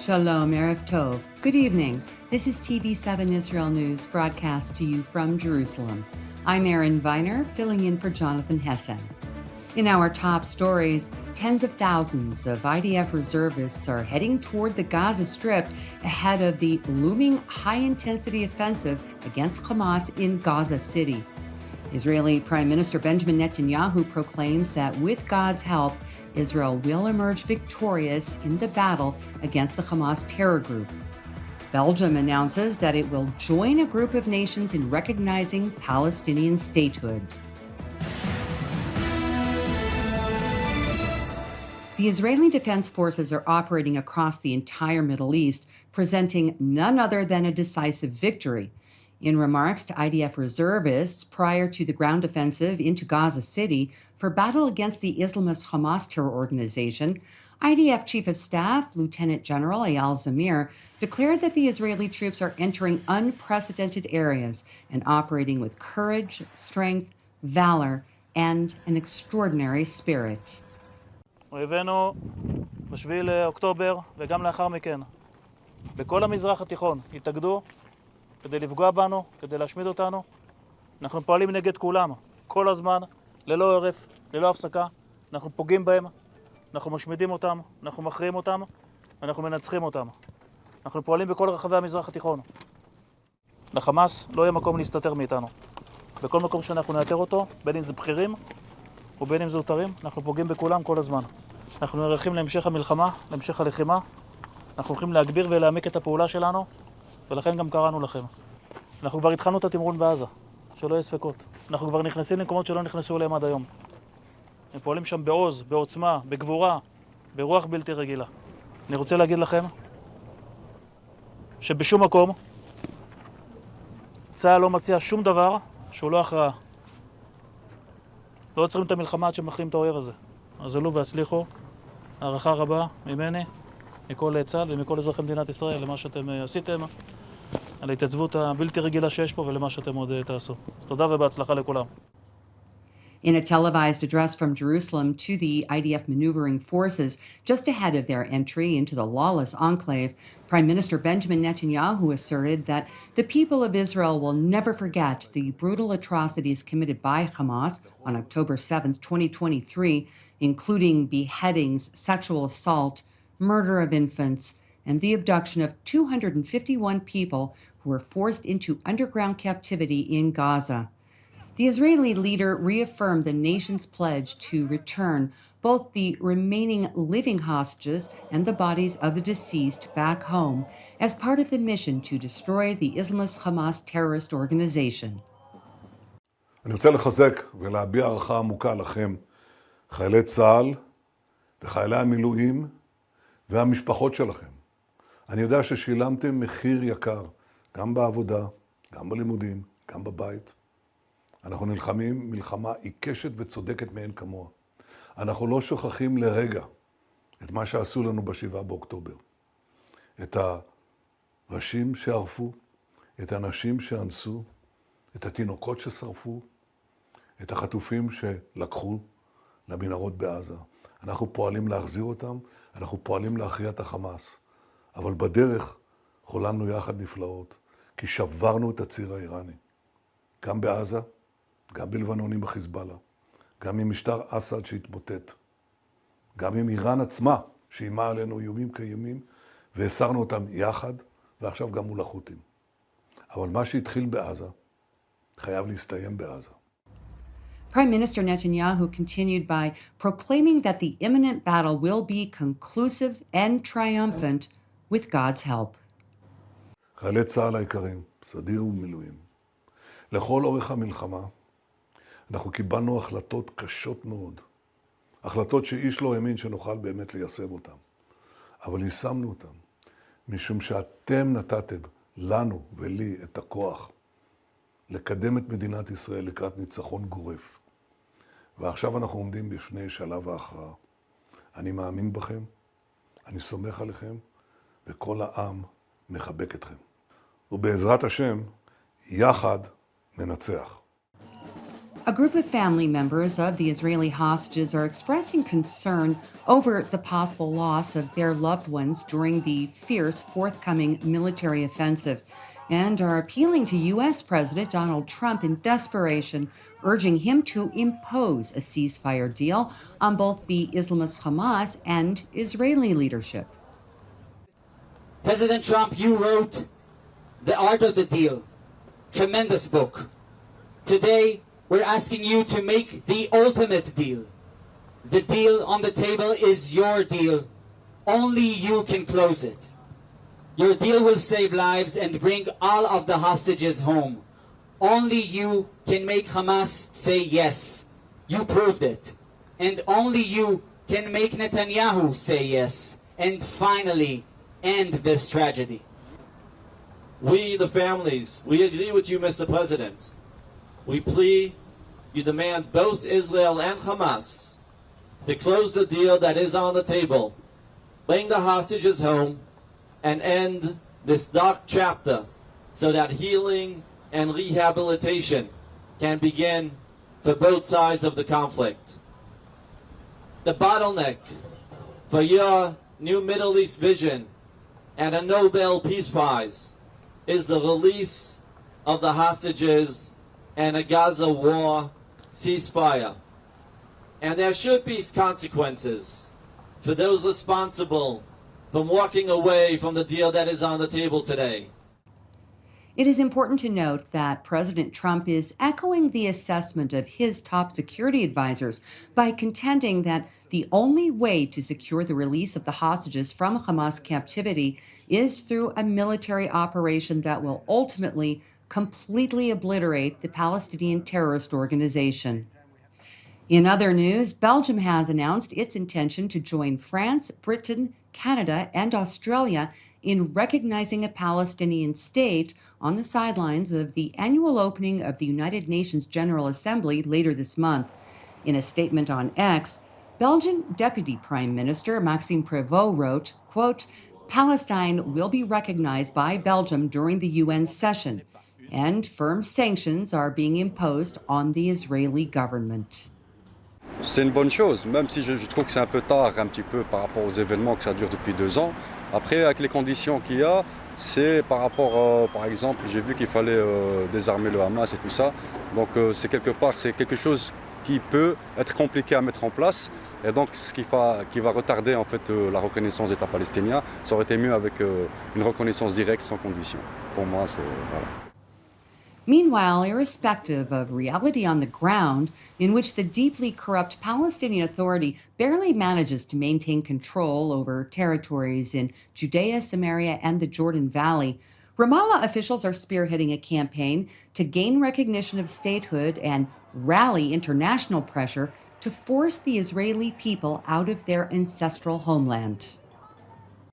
Shalom, Erev Tov. Good evening. This is TV7 Israel News, broadcast to you from Jerusalem. I'm Erin Viner, filling in for Jonathan Hessen. In our top stories, tens of thousands of IDF reservists are heading toward the Gaza Strip ahead of the looming high-intensity offensive against Hamas in Gaza City. Israeli Prime Minister Benjamin Netanyahu proclaims that with God's help, Israel will emerge victorious in the battle against the Hamas terror group. Belgium announces that it will join a group of nations in recognizing Palestinian statehood. The Israeli Defense Forces are operating across the entire Middle East, presenting none other than a decisive victory. In remarks to IDF reservists prior to the ground offensive into Gaza City for battle against the Islamist Hamas terror organization, IDF Chief of Staff Lieutenant General Eyal Zamir declared that the Israeli troops are entering unprecedented areas and operating with courage, strength, valor, and an extraordinary spirit. אויבינו ב-7 לאוקטובר וגם לאחר מכן בכל המזרח התיכון התאגדו כדי לפגוע בנו, כדי להשמיד אותנו. אנחנו פועלים נגד כולם, כל הזמן, ללא הרף, ללא הפסקה. אנחנו פוגעים בהם, אנחנו משמידים אותם, אנחנו מכריעים אותם, ואנחנו מנצחים אותם. אנחנו פועלים בכל רחבי המזרח התיכון. לחמאס לא יהיה מקום להסתתר מאיתנו. בכל מקום שאנחנו נאתר אותו, בין אם זה בכירים ובין אם זה זוטרים, אנחנו פוגעים בכולם כל הזמן. אנחנו נערכים להמשך המלחמה, להמשך הלחימה. אנחנו הולכים להגביר ולהעמיק את הפעולה שלנו, ולכן גם קראנו לכם. אנחנו כבר התחלנו את התמרון בעזה, שלא יהיה ספקות. אנחנו כבר נכנסים למקומות שלא נכנסו אליהם עד היום. הם פועלים שם בעוז, בעוצמה, בגבורה, ברוח בלתי רגילה. אני רוצה להגיד לכם שבשום מקום צה"ל לא מציע שום דבר שהוא לא הכרעה. לא עוצרים את המלחמה עד שמכריעים את האויב הזה. אז עלו והצליחו. הערכה רבה ממני, מכל צה"ל ומכל אזרחי מדינת ישראל למה שאתם עשיתם, על ההתייצבות הבלתי רגילה שיש פה ולמה שאתם עוד תעשו. תודה ובהצלחה לכולם. In a televised address from Jerusalem to the IDF maneuvering forces just ahead of their entry into the lawless enclave, Prime Minister Benjamin Netanyahu asserted that the people of Israel will never forget the brutal atrocities committed by Hamas on October 7th, 2023, including beheadings, sexual assault, murder of infants, and the abduction of 251 people who were forced into underground captivity in Gaza. The Israeli leader reaffirmed the nation's pledge to return both the remaining living hostages and the bodies of the deceased back home as part of the mission to destroy the Islamist Hamas terrorist organization. אני רוצה לחזק ולהביע הערכה עמוקה לכם, חיילי צה"ל וחיילי המילואים והמשפחות שלכם. אני יודע ששילמתם מחיר יקר, גם בעבודה, גם בלימודים, גם בבית. אנחנו נלחמים מלחמה עיקשת וצודקת מאין כמוה. אנחנו לא שוכחים לרגע את מה שעשו לנו ב7 באוקטובר. את הראשים שערפו, את הנשים שאנסו, את התינוקות ששרפו, את החטופים שלקחו למנהרות בעזה. אנחנו פועלים להחזיר אותם, אנחנו פועלים להכריע את החמאס. אבל בדרך חוללנו יחד נפלאות, כי שברנו את הציר האיראני. גם בעזה, גם בלבנון עם החיזבאללה, גם עם משטר אסד שהתמוטט, גם עם איראן עצמה שאיימה עלינו איומים קיימים, והסרנו אותם יחד, ועכשיו גם מול החות'ים. אבל מה שהתחיל בעזה, חייב להסתיים בעזה. Prime Minister Netanyahu continued by proclaiming that the imminent battle will be conclusive and triumphant with God's help. חיילי צה"ל היקרים, סדיר ומילואים, לכל אורך המלחמה, אנחנו קיבלנו החלטות קשות מאוד. החלטות שאיש לא האמין שנוכל באמת ליישם אותן. אבל יישמנו אותן, משום שאתם נתתם לנו ולי את הכוח לקדם את מדינת ישראל לקראת ניצחון גורף. ועכשיו אנחנו עומדים בפני שלב ההכרעה. אני מאמין בכם, אני סומך עליכם, וכל העם מחבק אתכם. ובעזרת השם, יחד ננצח. A group of family members of the Israeli hostages are expressing concern over the possible loss of their loved ones during the fierce forthcoming military offensive and are appealing to U.S. President Donald Trump in desperation, urging him to impose a ceasefire deal on both the Islamist Hamas and Israeli leadership. President Trump, you wrote The Art of the Deal. Tremendous book. Today, we're asking you to make the ultimate deal. The deal on the table is your deal. Only you can close it. Your deal will save lives and bring all of the hostages home. Only you can make Hamas say yes. You proved it. And only you can make Netanyahu say yes. And finally, end this tragedy. We, the families, we agree with you, Mr. President. We plea, you demand both Israel and Hamas to close the deal that is on the table, bring the hostages home, and end this dark chapter so that healing and rehabilitation can begin for both sides of the conflict. The bottleneck for your new Middle East vision and a Nobel Peace Prize is the release of the hostages and a Gaza war ceasefire. And there should be consequences for those responsible from walking away from the deal that is on the table today. It is important to note that President Trump is echoing the assessment of his top security advisors by contending that the only way to secure the release of the hostages from Hamas captivity is through a military operation that will ultimately completely obliterate the Palestinian terrorist organization. In other news, Belgium has announced its intention to join France, Britain, Canada, and Australia in recognizing a Palestinian state on the sidelines of the annual opening of the United Nations General Assembly later this month. In a statement on X, Belgian Deputy Prime Minister Maxime Prévost wrote, quote, "Palestine will be recognized by Belgium during the UN session, and firm sanctions are being imposed on the Israeli government." C'est une bonne chose, même si je trouve que c'est un peu tard, un petit peu par rapport aux événements que ça dure depuis 2 ans. Après, avec les conditions qu'il y a, c'est par rapport, par exemple, j'ai vu qu'il fallait désarmer le Hamas et tout ça. Donc c'est quelque part, c'est quelque chose qui peut être compliqué à mettre en place. Et donc ce qui va retarder en fait la reconnaissance d'État palestinien. Ça aurait été mieux avec une reconnaissance directe sans condition. Pour moi, c'est voilà. Meanwhile, irrespective of reality on the ground, in which the deeply corrupt Palestinian Authority barely manages to maintain control over territories in Judea, Samaria, and the Jordan Valley, Ramallah officials are spearheading a campaign to gain recognition of statehood and rally international pressure to force the Israeli people out of their ancestral homeland.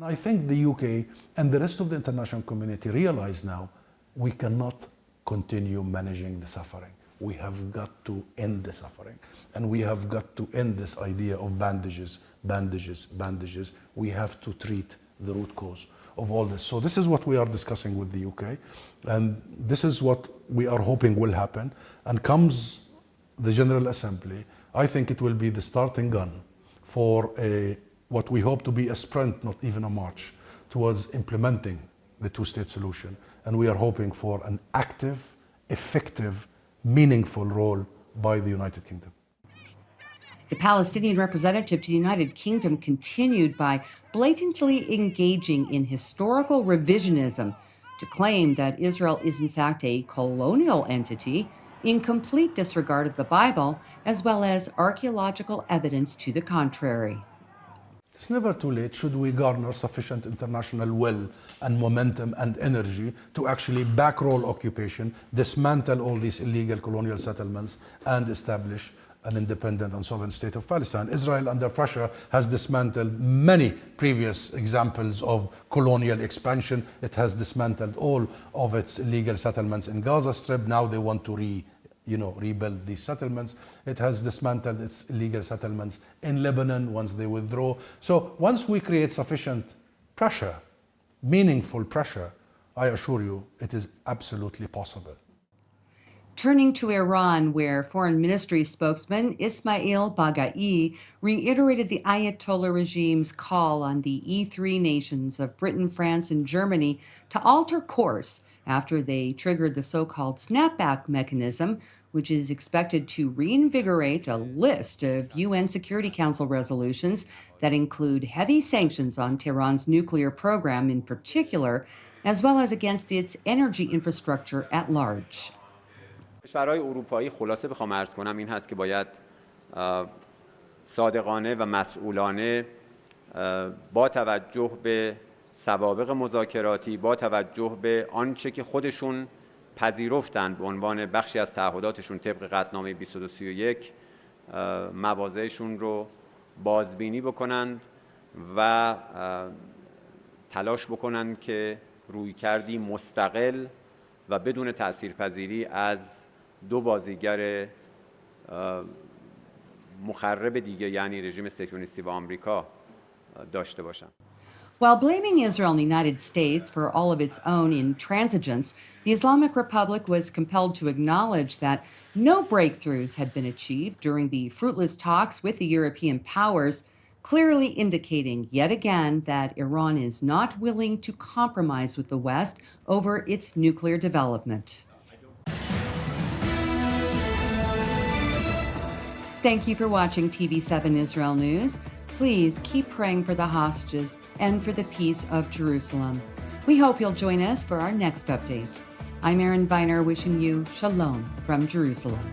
I think the UK and the rest of the international community realize now we cannot continue managing the suffering. We have got to end the suffering. And we have got to end this idea of bandages, bandages, bandages. We have to treat the root cause of all this. So this is what we are discussing with the UK. And this is what we are hoping will happen. And comes the General Assembly, I think it will be the starting gun for what we hope to be a sprint, not even a march, towards implementing the two-state solution. And we are hoping for an active, effective, meaningful role by the United Kingdom. The Palestinian representative to the United Kingdom continued by blatantly engaging in historical revisionism to claim that Israel is in fact a colonial entity in complete disregard of the Bible, as well as archaeological evidence to the contrary. It's never too late should we garner sufficient international will and momentum and energy to actually backroll occupation, dismantle all these illegal colonial settlements, and establish an independent and sovereign state of Palestine. Israel, under pressure, has dismantled many previous examples of colonial expansion. It has dismantled all of its illegal settlements in Gaza Strip. Now they want to rebuild these settlements. It has dismantled its illegal settlements in Lebanon once they withdraw. So once we create sufficient pressure, meaningful pressure, I assure you it is absolutely possible. Turning to Iran, where Foreign Ministry spokesman Ismail Baghai reiterated the Ayatollah regime's call on the E3 nations of Britain, France, and Germany to alter course after they triggered the so-called snapback mechanism, which is expected to reinvigorate a list of UN Security Council resolutions that include heavy sanctions on Tehran's nuclear program in particular, as well as against its energy infrastructure at large. کشورهای اروپایی خلاصه بخوام عرض کنم این هست که باید صادقانه و مسئولانه با توجه به سوابق مذاکراتی، با توجه به آنچه که خودشون پذیرفتند به عنوان بخشی از تعهداتشون طبق قطعنامه 2231 مواضعشون رو بازبینی بکنند و تلاش بکنند که رویکردی مستقل و بدون تأثیرپذیری از دو بازیگر مخرب دیگه یعنی رژیم صهیونیستی و آمریکا داشته باشن. While blaming Israel and the United States for all of its own intransigence, the Islamic Republic was compelled to acknowledge that no breakthroughs had been achieved during the fruitless talks with the European powers, clearly indicating yet again that Iran is not willing to compromise with the West over its nuclear development. Thank you for watching TV7 Israel News. Please keep praying for the hostages and for the peace of Jerusalem. We hope you'll join us for our next update. I'm Erin Viner wishing you shalom from Jerusalem.